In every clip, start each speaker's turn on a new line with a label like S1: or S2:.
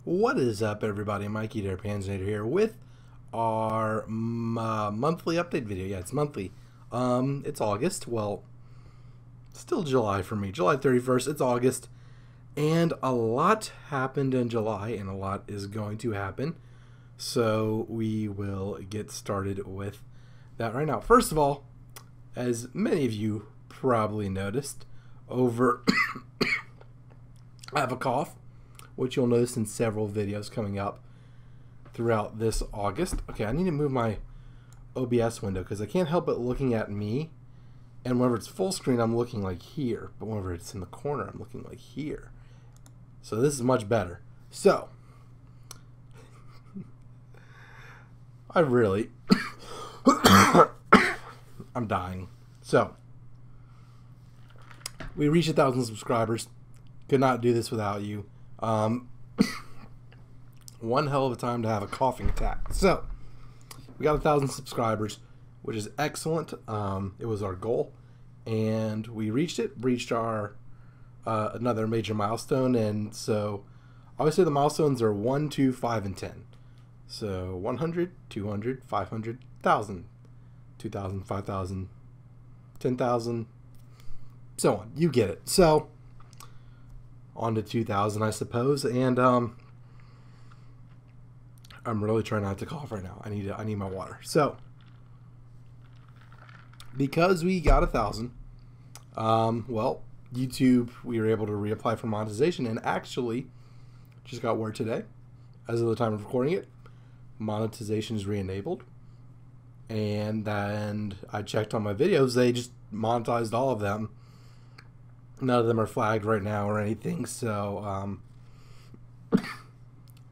S1: What is up, everybody? Mikey Panzinator here with our monthly update video. Yeah, it's monthly. It's August. Well, still July for me. July 31st. It's August, and a lot happened in July, and a lot is going to happen. So we will get started with that right now. First of all, as many of you probably noticed, over I have a cough, which you'll notice in several videos coming up throughout this August. Okay, I need to move my OBS window because I can't help but looking at me. And whenever it's full screen, I'm looking like here. But whenever it's in the corner, I'm looking like here. So this is much better. So, I really... I'm dying. So, we reached 1,000 subscribers. Could not do this without you. One hell of a time to have a coughing attack. So, we got 1,000 subscribers, which is excellent. It was our goal, and we reached it. Reached our another major milestone, and so I always say the milestones are 1, 2, 5, and 10. So 100, 200, 500, 1,000, 2,000, 5,000, 10,000, so on. You get it. So on to 2,000, I suppose, and I'm really trying not to cough right now. I need my water. So because we got 1,000, well, YouTube, we were able to reapply for monetization, and actually just got word today, as of the time of recording it, monetization is re-enabled. And then I checked on my videos, they just monetized all of them. None of them are flagged right now or anything, so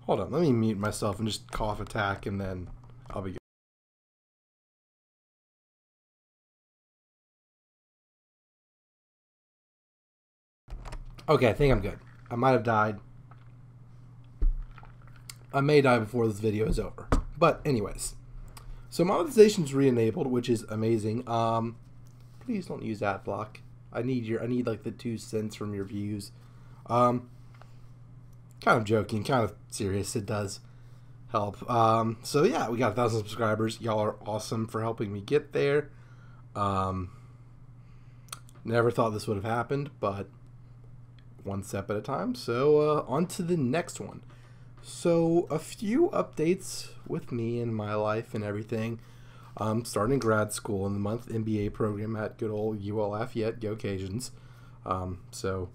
S1: hold on, let me mute myself and just cough attack, and then I'll be good. Okay, I think I'm good. I might have died. I may die before this video is over. But anyways, so monetization's re-enabled, which is amazing. Please don't use ad block. I need like the 2 cents from your views. Kind of joking, kind of serious. It does help. So yeah, we got 1,000 subscribers. Y'all are awesome for helping me get there. Never thought this would have happened, but one step at a time. So on to the next one. So a few updates with me and my life and everything. Starting grad school in the month MBA program at good old UL Lafayette. Go Cajuns. So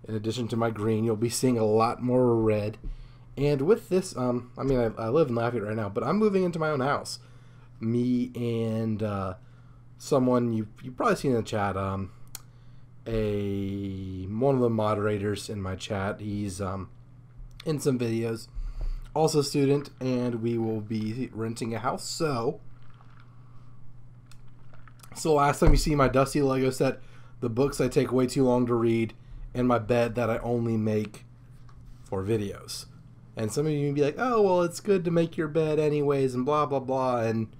S1: in addition to my green, you'll be seeing a lot more red. And with this, I mean, I live in Lafayette right now, but I'm moving into my own house. Me and someone you've probably seen in the chat, one of the moderators in my chat. He's in some videos, also a student, and we will be renting a house. So last time you see my dusty Lego set, the books I take way too long to read, and my bed that I only make for videos. And some of you may be like, oh, well, it's good to make your bed anyways, and blah, blah, blah. And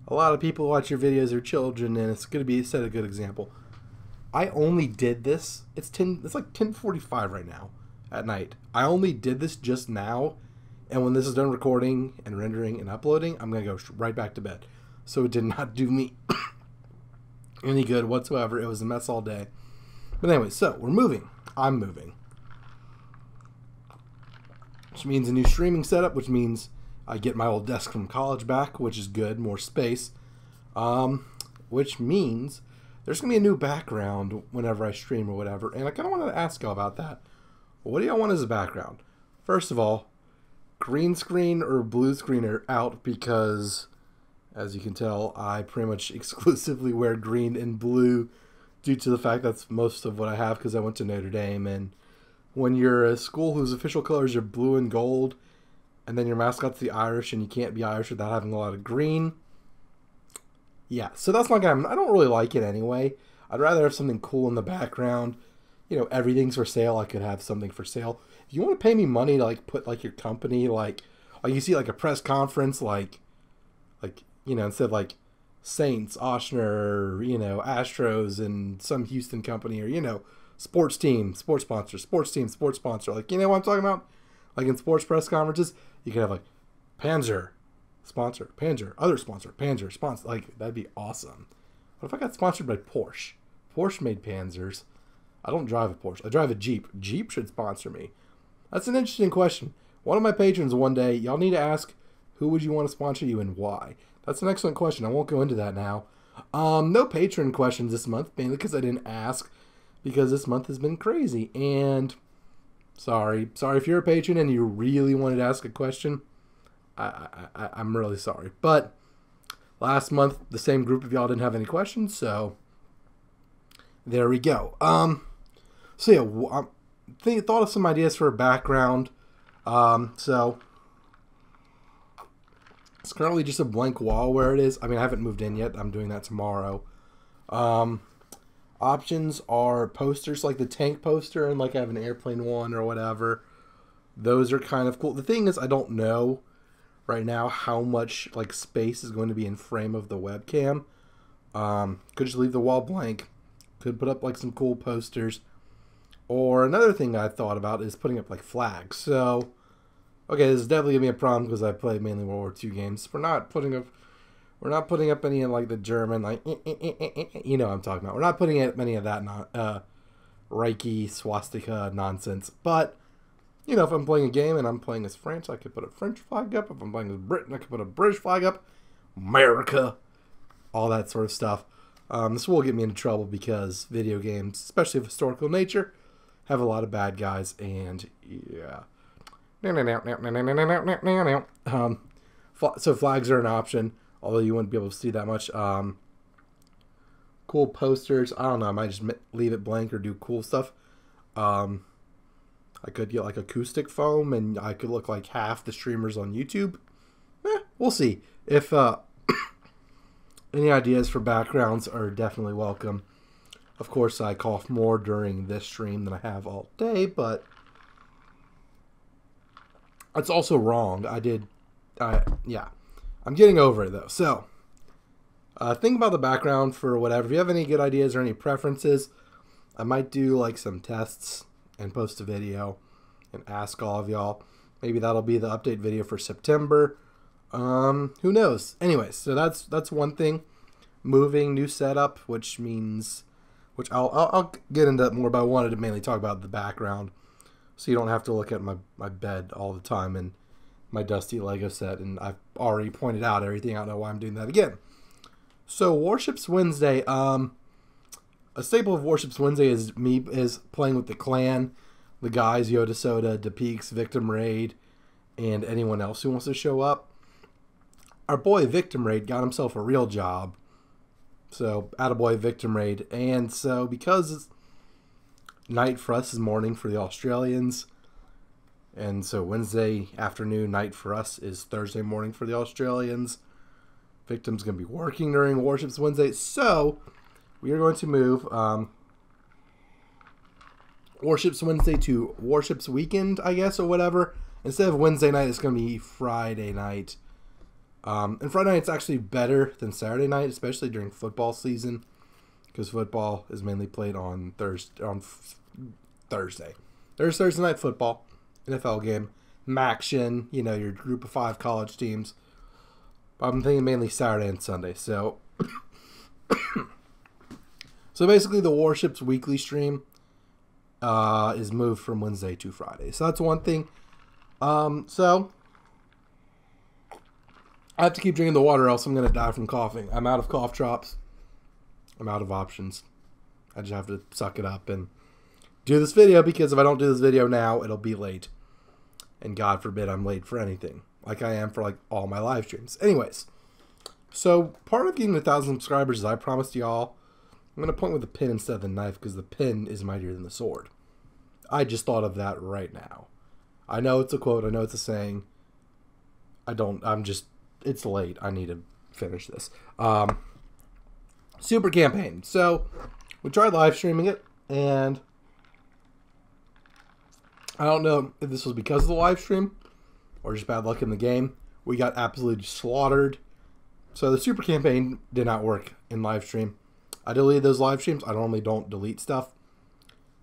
S1: a lot of people watch your videos are children, and it's going to be set a good example. I only did this. It's like 10:45 right now at night. I only did this just now, and when this is done recording and rendering and uploading, I'm going to go right back to bed. So it did not do me any good whatsoever. It was a mess all day. But anyway, so we're moving. I'm moving. Which means a new streaming setup, which means I get my old desk from college back, which is good, more space. Which means there's going to be a new background whenever I stream or whatever. And I kind of wanted to ask y'all about that. What do y'all want as a background? First of all, green screen or blue screen are out because, as you can tell, I pretty much exclusively wear green and blue due to the fact that's most of what I have because I went to Notre Dame. And when you're a school whose official colors are blue and gold, and then your mascot's the Irish, and you can't be Irish without having a lot of green, yeah, so that's not gonna. I don't really like it anyway. I'd rather have something cool in the background. You know, everything's for sale. I could have something for sale. If you want to pay me money to like put like your company like you see like a press conference like you know, instead of like Saints, Oshner, you know, Astros, and some Houston company, or you know, sports team, sports sponsor, sports team, sports sponsor. Like, you know what I'm talking about? Like in sports press conferences, you could have like Panzer, sponsor, Panzer, other sponsor, Panzer, sponsor. Like, that'd be awesome. What if I got sponsored by Porsche? Porsche made Panzers. I don't drive a Porsche. I drive a Jeep. Jeep should sponsor me. That's an interesting question. One of my patrons one day, y'all need to ask, who would you want to sponsor you and why? That's an excellent question. I won't go into that now. No patron questions this month, mainly because I didn't ask, because this month has been crazy. And sorry if you're a patron and you really wanted to ask a question. I'm really sorry. But last month, the same group of y'all didn't have any questions, so there we go. So yeah, thought of some ideas for a background. So it's currently just a blank wall where it is. I mean, I haven't moved in yet. I'm doing that tomorrow. Options are posters, like the tank poster, and like I have an airplane one or whatever. Those are kind of cool. The thing is, I don't know right now how much like space is going to be in frame of the webcam. Could just leave the wall blank. Could put up like some cool posters. Or another thing I thought about is putting up like flags. So, okay, this is definitely gonna be a problem because I play mainly World War II games. We're not putting up any of like the German like you know what I'm talking about. We're not putting up any of that Reiki swastika nonsense. But you know, if I'm playing a game and I'm playing as France, I could put a French flag up. If I'm playing as Britain, I could put a British flag up. America, all that sort of stuff. This will get me into trouble because video games, especially of historical nature, have a lot of bad guys, and yeah. So flags are an option, although you wouldn't be able to see that much. Cool posters. I don't know. I might just leave it blank or do cool stuff. I could get like acoustic foam, and I could look like half the streamers on YouTube. We'll see. If any ideas for backgrounds are definitely welcome. Of course, I cough more during this stream than I have all day, but that's also wrong. Yeah. I'm getting over it, though. So, think about the background for whatever. If you have any good ideas or any preferences, I might do, like, some tests and post a video and ask all of y'all. Maybe that'll be the update video for September. Who knows? Anyways, so that's one thing. Moving, new setup, which I'll get into that more, but I wanted to mainly talk about the background, so you don't have to look at my bed all the time and my dusty Lego set, and I've already pointed out everything. I don't know why I'm doing that again. So Warships Wednesday, a staple of Warships Wednesday is playing with the clan, the guys, Yoda Soda, DePeaks, Victim Raid, and anyone else who wants to show up. Our boy Victim Raid got himself a real job. So, attaboy Victim Raid. And so, because it's night for us is morning for the Australians, and so Wednesday afternoon, night for us is Thursday morning for the Australians. Victim's going to be working during Warships Wednesday. So, we are going to move Warships Wednesday to Warships Weekend, I guess, or whatever. Instead of Wednesday night, it's going to be Friday night. And Friday night's actually better than Saturday night, especially during football season, because football is mainly played on Thursday. There's Thursday night football, NFL game, Maction, you know, your group of 5 college teams. But I'm thinking mainly Saturday and Sunday. So, basically the Warships weekly stream is moved from Wednesday to Friday. So that's one thing. So I have to keep drinking the water, or else I'm going to die from coughing. I'm out of cough drops. I'm out of options. I just have to suck it up and do this video, because if I don't do this video now, it'll be late. And God forbid I'm late for anything, like I am for like all my live streams. Anyways, so part of getting 1,000 subscribers is I promised y'all I'm going to point with the pin instead of the knife, because the pin is mightier than the sword. I just thought of that right now. I know it's a quote. I know it's a saying. It's late. I need to finish this. Super campaign. So, we tried live streaming it, and I don't know if this was because of the live stream or just bad luck in the game. We got absolutely slaughtered. So, the super campaign did not work in live stream. I deleted those live streams. I normally don't delete stuff.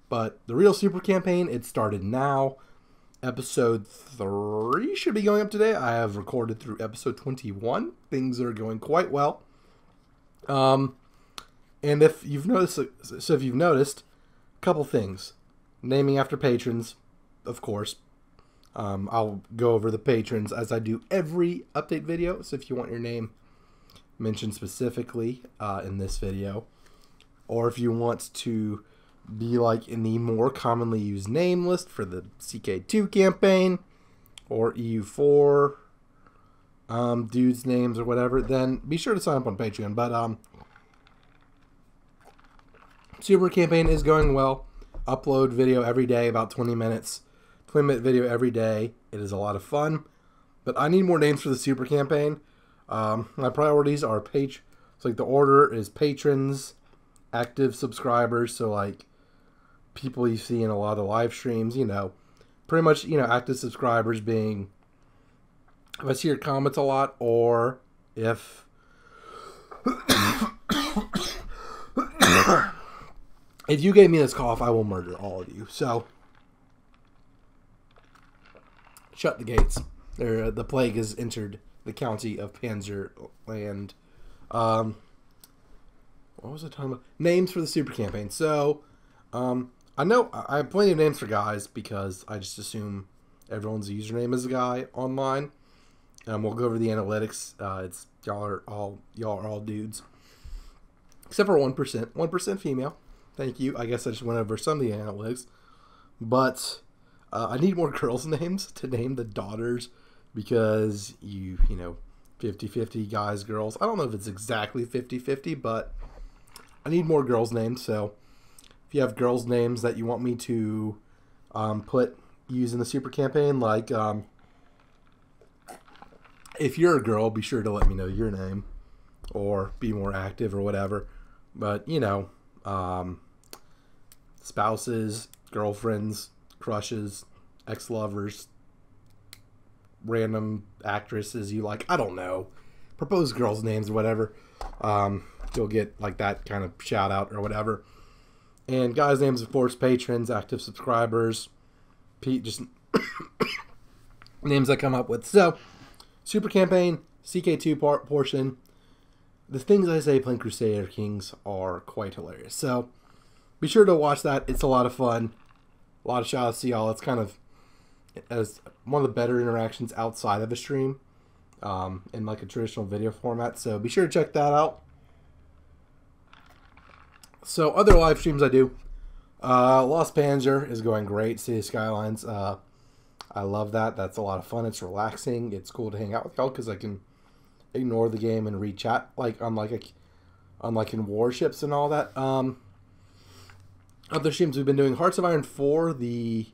S1: But the real super campaign, it started now. Episode 3 should be going up today. I have recorded through episode 21. Things are going quite well. And if you've noticed, a couple things. Naming after patrons, of course. I'll go over the patrons as I do every update video. So if you want your name mentioned specifically in this video, or if you want to be like in the more commonly used name list for the CK2 campaign or EU4 dudes' names or whatever, then be sure to sign up on Patreon. But Super campaign is going well. Upload video every day, about 20 minutes. 20-minute video every day. It is a lot of fun. But I need more names for the Super campaign. My priorities are so like the order is patrons, active subscribers, so like people you see in a lot of the live streams, pretty much, active subscribers being if I see your comments a lot, or if if you gave me this cough, I will murder all of you. So shut the gates. The plague has entered the county of Panzerland. What was I talking about? Names for the Super campaign. So, I know I have plenty of names for guys because I just assume everyone's username is a guy online. We'll go over the analytics. It's y'all are all dudes, except for 1%. 1% female. Thank you. I guess I just went over some of the analytics, but I need more girls' names to name the daughters because you know 50-50 guys, girls. I don't know if it's exactly 50-50, but I need more girls' names. So if you have girls' names that you want me to use in the Super campaign, like if you're a girl, be sure to let me know your name or be more active or whatever. But spouses, girlfriends, crushes, ex-lovers, random actresses you like, I don't know, propose girls' names or whatever, you'll get like that kind of shout out or whatever. And guys' names, of course, patrons, active subscribers, just names I come up with. So Super campaign, CK2 portion, the things I say playing Crusader Kings are quite hilarious. So be sure to watch that. It's a lot of fun. A lot of shout outs to y'all. It's kind of as one of the better interactions outside of a stream, in like a traditional video format. So be sure to check that out. So other live streams I do, Lost Panzer is going great. City Skylines, I love that. That's a lot of fun. It's relaxing. It's cool to hang out with y'all because I can ignore the game and read chat like unlike in Warships and all that. Other streams we've been doing Hearts of Iron 4, the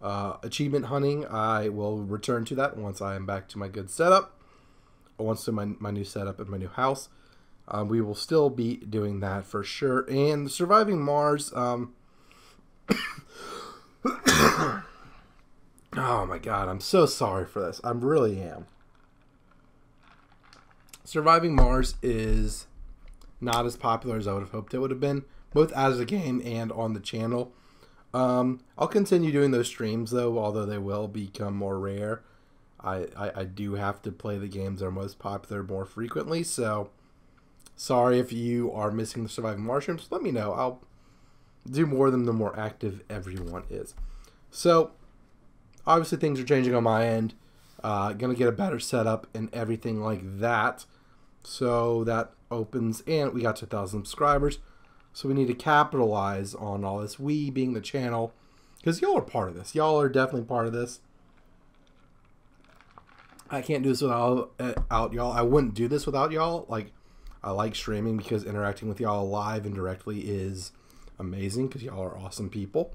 S1: achievement hunting. I will return to that once I am back to my good setup. Once to my new setup at my new house. We will still be doing that for sure. And Surviving Mars. Oh my god, I'm so sorry for this. I really am. Surviving Mars is not as popular as I would have hoped it would have been, both as a game and on the channel. I'll continue doing those streams though, although they will become more rare. I do have to play the games that are most popular more frequently, so sorry if you are missing the Surviving Mars streams. Let me know. I'll do more of them the more active everyone is. So obviously things are changing on my end. Gonna get a better setup and everything like that. So that opens, and we got 2,000 subscribers. So we need to capitalize on all this. We being the channel, because y'all are part of this. Y'all are definitely part of this. I can't do this without y'all. I wouldn't do this without y'all. Like, I like streaming because interacting with y'all live and directly is amazing because y'all are awesome people.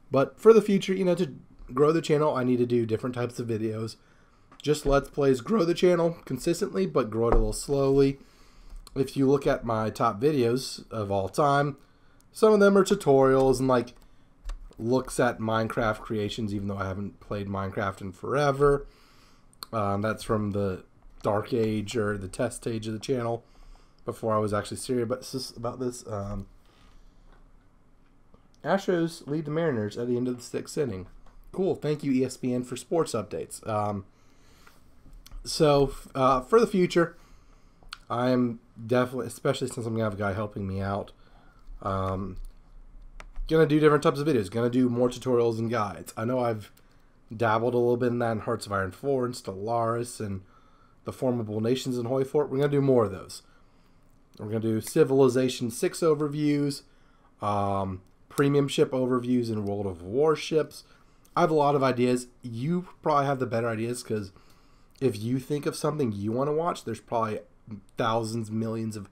S1: But for the future, to grow the channel, I need to do different types of videos. Just Let's Plays grow the channel consistently, but grow it a little slowly. If you look at my top videos of all time, some of them are tutorials and like looks at Minecraft creations, even though I haven't played Minecraft in forever. That's from the Dark Age or the test stage of the channel before I was actually serious about this. Astros lead the Mariners at the end of the 6th inning. Cool. Thank you, ESPN, for sports updates. So for the future, I am definitely, especially since I'm going to have a guy helping me out, going to do different types of videos. Going to do more tutorials and guides. I know I've dabbled a little bit in that in Hearts of Iron 4 and Stellaris and the Formidable Nations in Hoi Fort. We're going to do more of those. We're going to do Civilization 6 overviews, premium ship overviews in World of Warships. I have a lot of ideas. You probably have the better ideas, because if you think of something you want to watch, there's probably thousands, millions of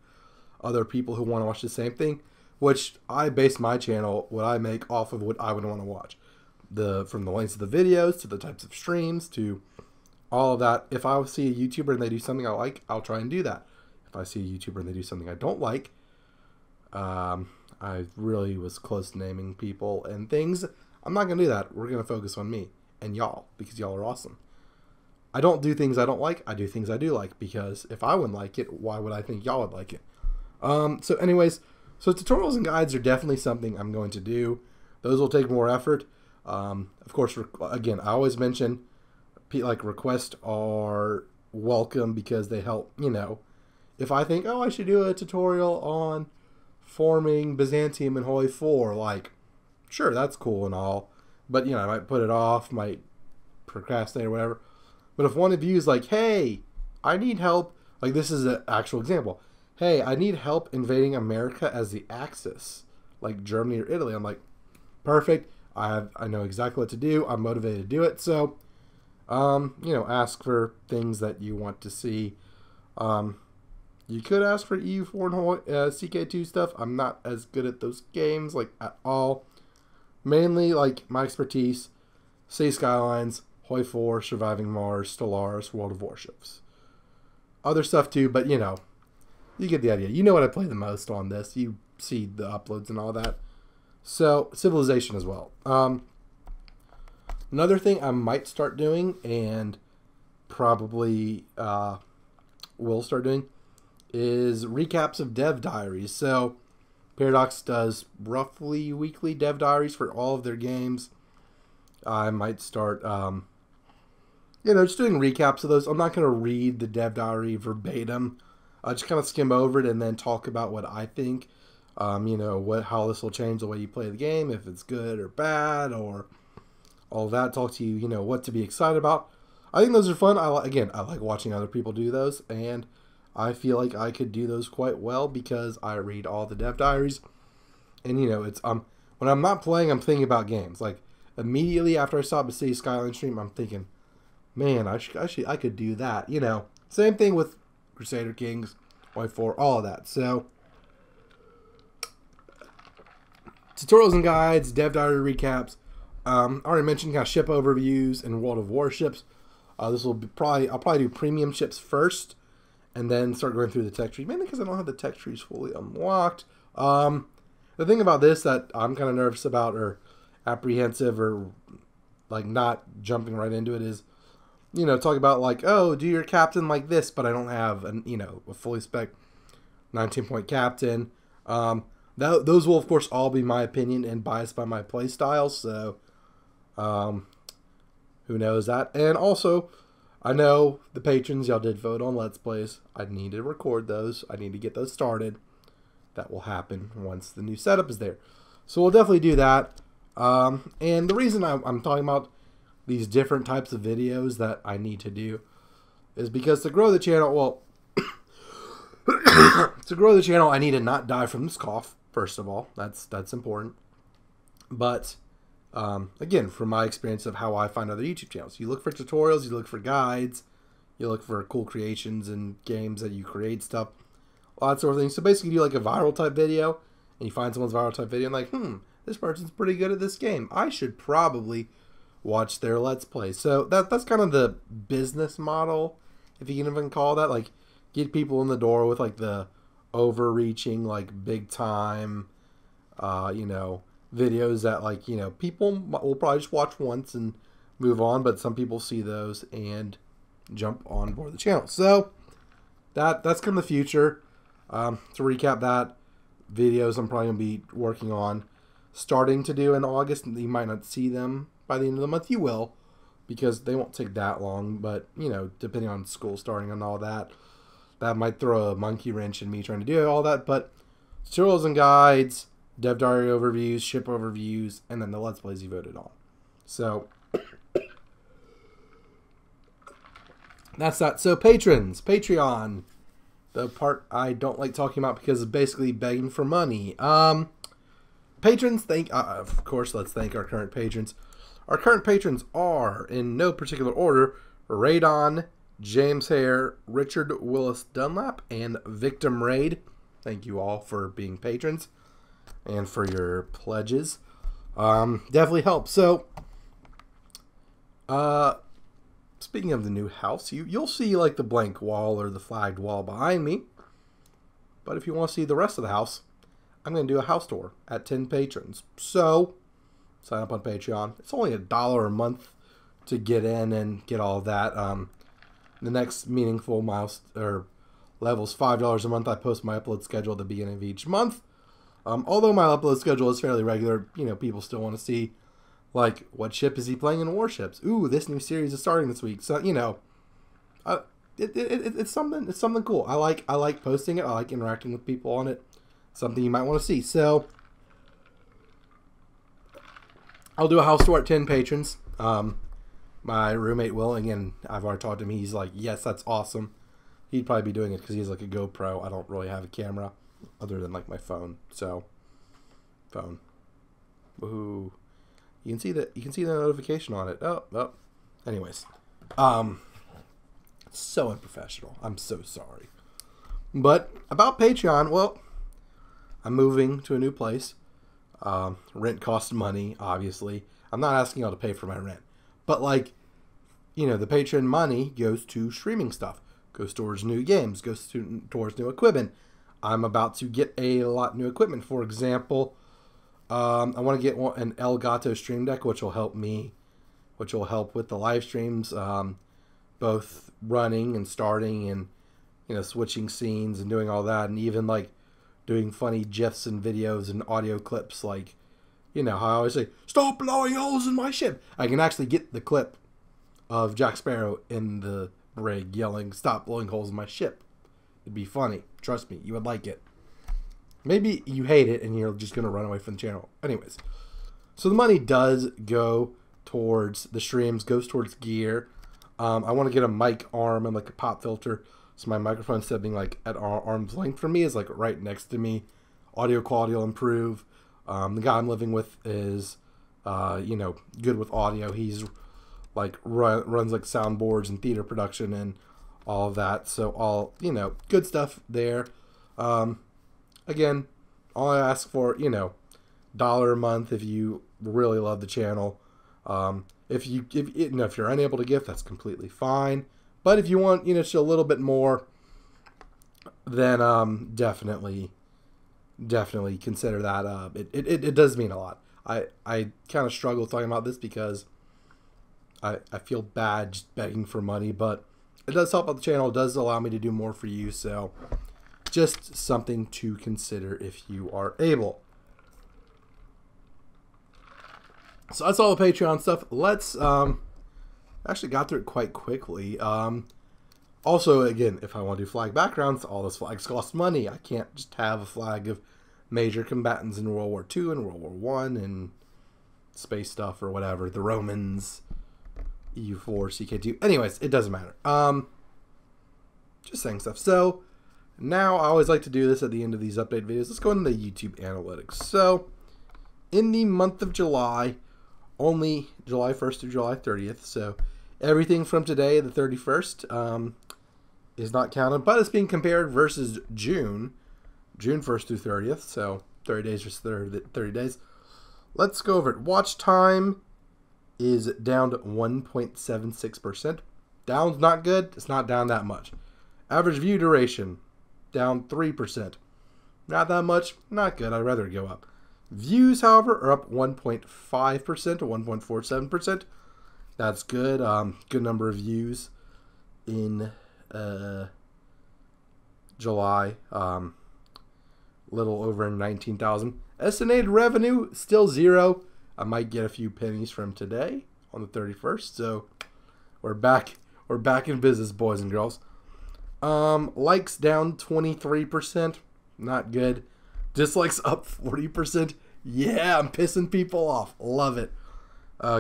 S1: other people who want to watch the same thing, which I base my channel, what I make, off of what I would want to watch. From the lengths of the videos, to the types of streams, to all of that. If I see a YouTuber and they do something I like, I'll try and do that. If I see a YouTuber and they do something I don't like, I really was close to naming people and things. I'm not going to do that. We're going to focus on me and y'all, because y'all are awesome. I don't do things I don't like. I do things I do like, because if I wouldn't like it, why would I think y'all would like it? So anyways, so tutorials and guides are definitely something I'm going to do. Those will take more effort. Of course, again, I always mention, like, requests are welcome, because they help, you know. If I think, oh, I should do a tutorial on forming Byzantium in Hoi 4, like, sure, that's cool and all, but, you know, I might put it off, might procrastinate or whatever. But if one of you is like, hey, I need help, like, this is an actual example. Hey, I need help invading America as the Axis, like Germany or Italy. I'm like, perfect. I know exactly what to do. I'm motivated to do it. So, you know, ask for things that you want to see. You could ask for EU4 and CK2 stuff. I'm not as good at those games, like, at all. Mainly, like, my expertise, Sea Skylines, Hoi 4, Surviving Mars, Stellaris, World of Warships. Other stuff too, but, you know, you get the idea. You know what I play the most on this. You see the uploads and all that. So, Civilization as well. Another thing I might start doing, and probably will start doing, is recaps of dev diaries. So, Paradox does roughly weekly dev diaries for all of their games. I might start, you know, just doing recaps of those. I'm not going to read the dev diary verbatim. I'll just kind of skim over it and then talk about what I think. You know, how this will change the way you play the game, if it's good or bad, or all that. Talk to you, you know, what to be excited about. I think those are fun. I like watching other people do those, and I feel like I could do those quite well, because I read all the dev diaries. And, you know, it's when I'm not playing, I'm thinking about games. Like, immediately after I saw the Sea Skyline stream, I'm thinking, man, I could do that. You know, same thing with Crusader Kings, Hoi 4, all of that. So, tutorials and guides, dev diary recaps. I already mentioned kind of ship overviews and World of Warships. This will be I'll probably do premium ships first, and then start going through the tech tree, mainly because I don't have the tech trees fully unlocked. The thing about this that I'm kind of nervous about, or apprehensive, or like not jumping right into it, is, you know, talk about, like, oh, do your captain like this, but I don't have a fully spec 19-point captain. Those will, of course, all be my opinion and biased by my play style, so who knows that. And also, I know the patrons, y'all did vote on Let's Plays. I need to record those. I need to get those started. That will happen once the new setup is there. So we'll definitely do that. And the reason I'm talking about these different types of videos that I need to do is because to grow the channel, well, to grow the channel, I need to not die from this cough, first of all. That's important. But, again, from my experience of how I find other YouTube channels, you look for tutorials, you look for guides, you look for cool creations and games that you create stuff, all that sort of thing. So basically, you do like a viral type video, and you find someone's viral type video, and like, this person's pretty good at this game. I should probably watch their Let's Play. So that's kind of the business model, if you can even call that. Like, get people in the door with, like, the overreaching, like, big time, you know, videos that, like, you know, people will probably just watch once and move on, but some people see those and jump on board the channel. So that's kind of the future. To recap that, videos I'm probably going to be working on starting to do in August. You might not see them by the end of the month, you will, because they won't take that long. But, you know, depending on school starting and all that, that might throw a monkey wrench in me trying to do all that. But tutorials and guides, dev diary overviews, ship overviews, and then the Let's Plays you voted on. So that's that. So patrons, Patreon, the part I don't like talking about because it's basically begging for money. Patrons, of course, let's thank our current patrons. Our current patrons are, in no particular order, Radon, James Hare, Richard Willis Dunlap, and Victim Raid. Thank you all for being patrons and for your pledges. Definitely helps. So, speaking of the new house, you'll see like the blank wall or the flagged wall behind me. But if you want to see the rest of the house, I'm going to do a house tour at 10 patrons. So, sign up on Patreon. It's only $1 a month to get in and get all of that. The next meaningful level is $5 a month. I post my upload schedule at the beginning of each month. Although my upload schedule is fairly regular, you know, people still want to see, like, what ship is he playing in Warships? Ooh, this new series is starting this week. So, you know, it's something cool. I like posting it. I like interacting with people on it. Something you might want to see. So, I'll do a house tour at 10 patrons. My roommate will, again, I've already talked to him. He's like, yes, that's awesome. He'd probably be doing it because he's like a GoPro. I don't really have a camera other than like my phone. So, phone. Woohoo. You can see the notification on it. Oh. Anyways. So unprofessional. I'm so sorry. But about Patreon, well, I'm moving to a new place. Rent costs money, obviously. I'm not asking y'all to pay for my rent. But, like, you know, the Patreon money goes to streaming stuff. Goes towards new games. Goes towards new equipment. I'm about to get a lot new equipment. For example, I want to get an Elgato Stream Deck, which will help with the live streams, both running and starting and, you know, switching scenes and doing all that, and even, like, doing funny GIFs and videos and audio clips, like, you know, how I always say, stop blowing holes in my ship. I can actually get the clip of Jack Sparrow in the brig yelling, stop blowing holes in my ship. It'd be funny. Trust me, you would like it. Maybe you hate it and you're just going to run away from the channel. Anyways, so the money does go towards the streams, goes towards gear. I want to get a mic arm and like a pop filter. So my microphone, instead of being like at arm's length for me, is like right next to me. Audio quality will improve. The guy I'm living with is, you know, good with audio. He's like runs like soundboards and theater production and all of that. So all, you know, good stuff there. Again, all I ask for, you know, $1 a month if you really love the channel. If you're unable to gift, that's completely fine. But if you want, you know, just a little bit more, then definitely consider that. It does mean a lot. I kind of struggle talking about this because I feel bad just begging for money, but it does help out the channel. It does allow me to do more for you, so just something to consider if you are able. So that's all the Patreon stuff. Let's actually got through it quite quickly. Also, again, if I want to do flag backgrounds, all those flags cost money. I can't just have a flag of major combatants in World War II and World War One and space stuff or whatever. The Romans, EU4, CK2. Anyways, it doesn't matter. Just saying stuff. So now I always like to do this at the end of these update videos. Let's go into the YouTube analytics. So in the month of July, only July 1st through July 30th. So everything from today, the 31st, is not counted, but it's being compared versus June 1st through 30th. So 30 days versus 30 days. Let's go over it. Watch time is down to 1.76%. Down's not good. It's not down that much. Average view duration, down 3%. Not that much. Not good. I'd rather go up. Views, however, are up 1.5% to 1.47%. That's good. Good number of views in July. Little over 19,000. Estimated revenue, still zero. I might get a few pennies from today on the 31st. So we're back in business, boys and girls. Likes down 23%. Not good. Dislikes up 40%. Yeah, I'm pissing people off. Love it.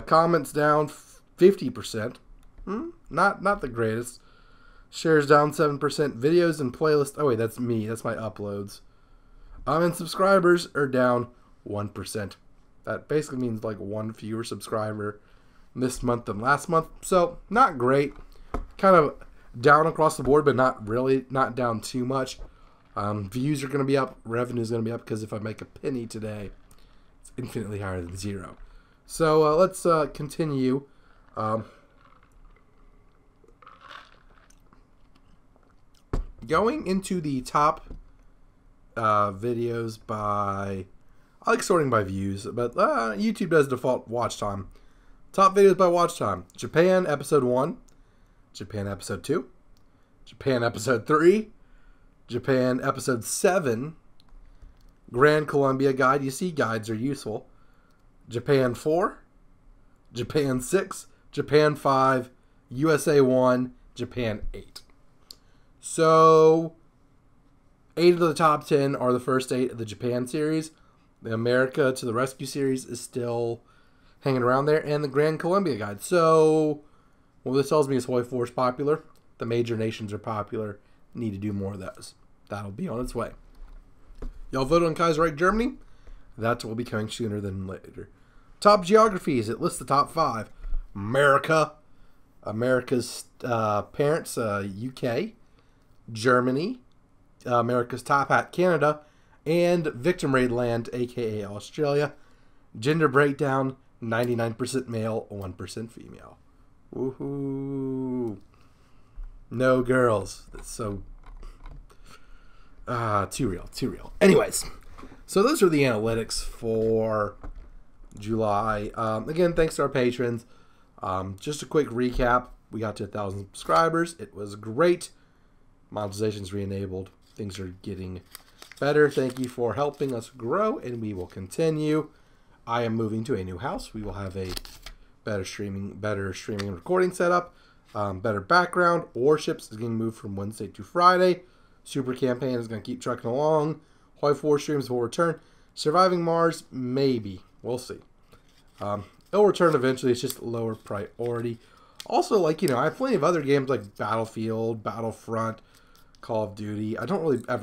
S1: Comments down 50%. Not the greatest. Shares down 7%. Videos and playlists. Oh wait, that's me. That's my uploads. And subscribers are down 1%. That basically means like one fewer subscriber this month than last month. So not great. Kind of down across the board, but not down too much. Views are going to be up. Revenue is going to be up because if I make a penny today, it's infinitely higher than 0. So let's continue. Going into the top videos by... I like sorting by views, but YouTube does default watch time. Top videos by watch time. Japan Episode 1. Japan Episode 2. Japan Episode 3. Japan Episode 7. Grand Columbia Guide. You see, guides are useful. Japan 4. Japan 6. Japan 5. USA 1. Japan 8. So, 8 of the top 10 are the first 8 of the Japan series. The America to the Rescue series is still hanging around there. And the Grand Columbia Guide. So, well, this tells me is Hoi 4 is popular. The major nations are popular. Need to do more of those. That'll be on its way. Y'all voted on Kaiserreich Germany? That will be coming sooner than later. Top geographies. It lists the top 5. America. America's parents, UK. Germany. America's top hat, Canada. And victim raid land, aka Australia. Gender breakdown, 99% male, 1% female. Woohoo. No girls. That's so... too real. Anyways, so those are the analytics for July. Again, thanks to our patrons. Just a quick recap. We got to 1,000 subscribers. It was great. Monetization's re-enabled. Things are getting better. Thank you for helping us grow, and we will continue. I am moving to a new house. We will have a better streaming and recording setup, better background. Warships is getting moved from Wednesday to Friday. Super campaign is going to keep trucking along. Hoi 4 streams will return. Surviving Mars, maybe. We'll see. It'll return eventually. It's just lower priority. Also, like, you know, I have plenty of other games like Battlefield, Battlefront, Call of Duty. I don't really I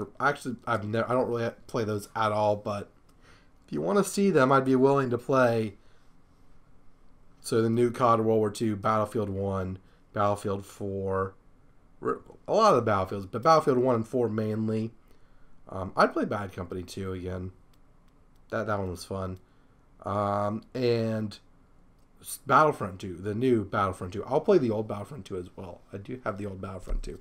S1: don't really play those at all, but if you want to see them, I'd be willing to play. So the new COD World War II, Battlefield 1, Battlefield 4, a lot of the Battlefields, but Battlefield 1 and 4 mainly. I'd play Bad Company 2 again. That one was fun. And Battlefront 2, the new Battlefront 2. I'll play the old Battlefront 2 as well. I do have the old Battlefront 2.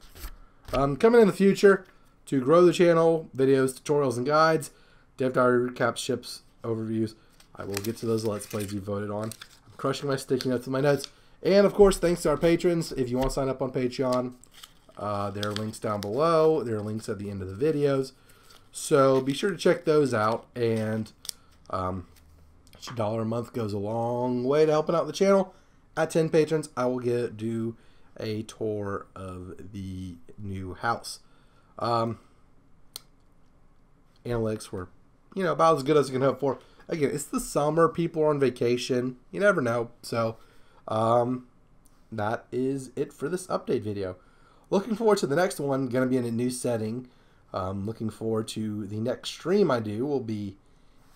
S1: Coming in the future, to grow the channel, videos, tutorials, and guides, Dev Diary recaps, ships, overviews. I will get to those Let's Plays you voted on. I'm crushing my sticky notes with my notes. And, of course, thanks to our patrons. If you want to sign up on Patreon, there are links down below. There are links at the end of the videos. So be sure to check those out. And $1 a month goes a long way to helping out the channel. At 10 patrons, I will do a tour of the new house. Analytics were, you know, about as good as I can hope for. Again, it's the summer. People are on vacation. You never know. So, that is it for this update video. Looking forward to the next one. Going to be in a new setting. Looking forward to the next stream I do will be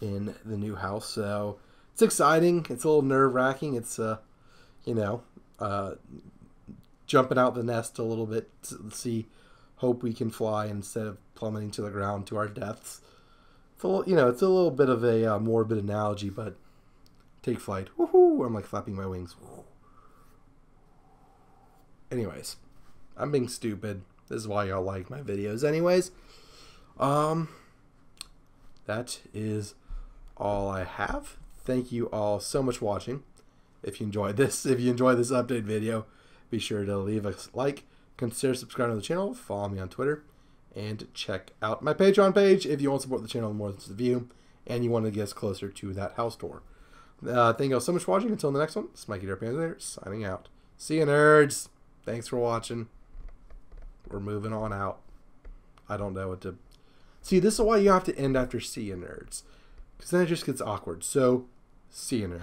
S1: in the new house. So, it's exciting. It's a little nerve-wracking. It's, you know, jumping out the nest a little bit to see, hope we can fly instead of plummeting to the ground to our deaths. It's a little, you know, it's a little bit of a morbid analogy, but take flight. Woohoo! I'm like flapping my wings. Anyways, I'm being stupid. This is why y'all like my videos anyways. That is all I have. Thank you all so much for watching. If you enjoyed this update video, be sure to leave a like, consider subscribing to the channel, follow me on Twitter, and check out my Patreon page if you want to support the channel more than the view, and you want to get us closer to that house tour. Thank you all so much for watching. Until the next one, it's Mikey Panther signing out. See you, nerds. Thanks for watching. We're moving on out. I don't know what to... See, this is why you have to end after see you, nerds. Because then it just gets awkward. So, see you, nerds.